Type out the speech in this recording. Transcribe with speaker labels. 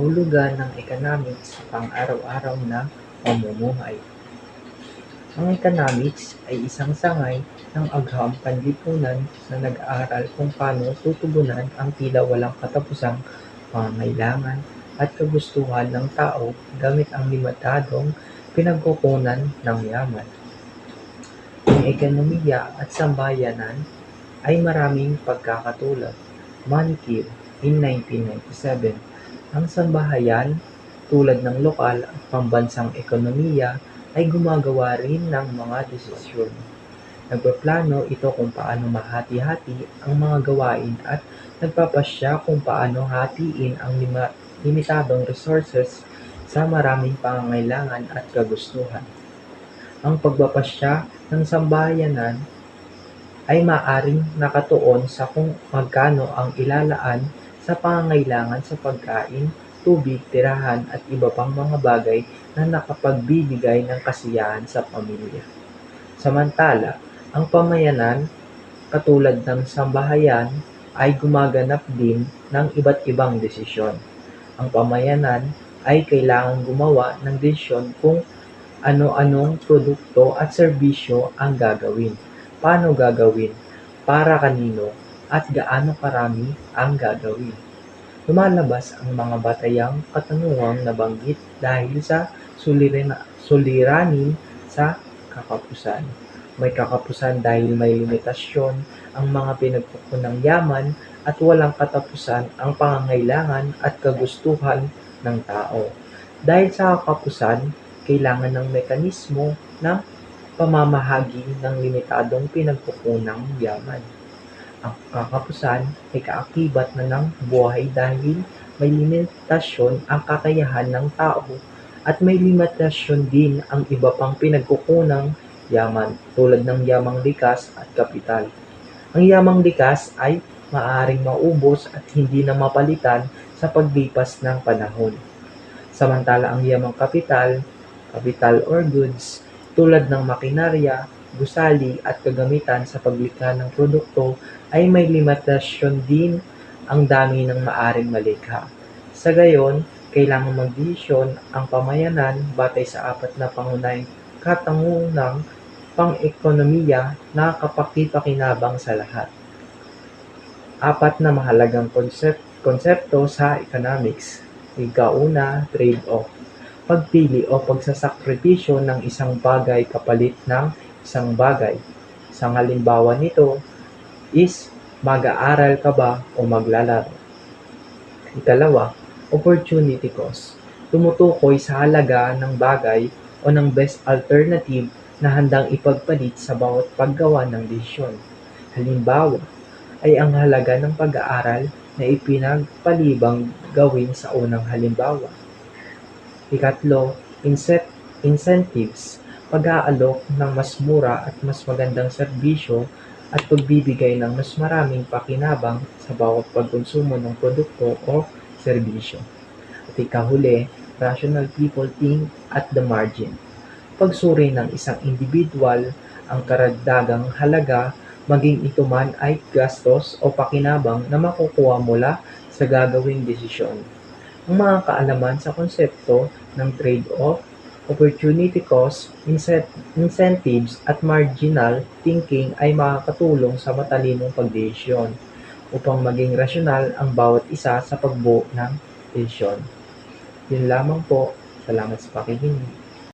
Speaker 1: Kahulugan ng economics sa pang-araw-araw na pamumuhay. Ang economics ay isang sangay ng agham panlipunan na nag-aaral kung paano tutugunan ang tila walang katapusang pangangailangan at kagustuhan ng tao gamit ang limitadong pinagkukunan ng yaman. Ang ekonomiya at sambayanan ay maraming pagkakatulad. Manikir in 1997. Ang sambahayan, tulad ng lokal at pambansang ekonomiya, ay gumagawa rin ng mga desisyon. Nagpaplano ito kung paano mahati-hati ang mga gawain at nagpapasya kung paano hatiin ang limitadong resources sa maraming pangangailangan at kagustuhan. Ang pagpapasya ng sambahayanan ay maaaring nakatuon sa kung magkano ang ilalaan sa pangangailangan sa pagkain, tubig, tirahan at iba pang mga bagay na nakapagbibigay ng kasiyahan sa pamilya. Samantala, ang pamayanan, katulad ng sambahayan, ay gumaganap din ng iba't ibang desisyon. Ang pamayanan ay kailangang gumawa ng desisyon kung ano-anong produkto at serbisyo ang gagawin, paano gagawin, para kanino, at gaano karami ang gagawin. Lumalabas ang mga batayang katanungang nabanggit dahil sa suliranin sa kakapusan. May kakapusan dahil may limitasyon ang mga pinagkukunang yaman at walang katapusan ang pangangailangan at kagustuhan ng tao. Dahil sa kakapusan, kailangan ng mekanismo ng pamamahagi ng limitadong pinagkukunang yaman. Ang kakapusan ay kaakibat na ng buhay dahil may limitasyon ang kakayahan ng tao at may limitasyon din ang iba pang pinagkukunang yaman tulad ng yamang likas at kapital. Ang yamang likas ay maaaring maubos at hindi na mapalitan sa paglipas ng panahon. Samantala ang yamang kapital or goods, tulad ng makinarya, gusali at kagamitan sa paglikha ng produkto ay may limitasyon din ang dami ng maaaring malikha. Sa gayon, kailangang magdesisyon ang pamayanan batay sa apat na pangunahing katanungang pang-ekonomiya na kapaki-pakinabang sa lahat. Apat na mahalagang konsepto sa economics. Ika-una, trade-off. Pagpili o pagsasakripisyo ng isang bagay kapalit ng isang bagay. Isang halimbawa nito is mag-aaral ka ba o maglalaro. Ikalawa, opportunity cost. Tumutukoy sa halaga ng bagay o ng best alternative na handang ipagpalit sa bawat paggawa ng desisyon. Halimbawa ay ang halaga ng pag-aaral na ipinagpalibang gawin sa unang halimbawa. Ikatlo, incentives. Pag-aalok ng mas mura at mas magandang serbisyo at pagbibigay ng mas maraming pakinabang sa bawat pagkonsumo ng produkto o serbisyo. At ikahuli, rational people think at the margin. Pagsuri ng isang individual ang karagdagang halaga, maging ito man ay gastos o pakinabang na makukuha mula sa gagawing desisyon. Ang mga kaalaman sa konsepto ng trade-off, opportunity cost, incentives at marginal thinking ay makakatulong sa matalinong pagdesisyon upang maging rasyonal ang bawat isa sa pagbuo ng desisyon. Yun lamang po. Salamat sa pakikinig.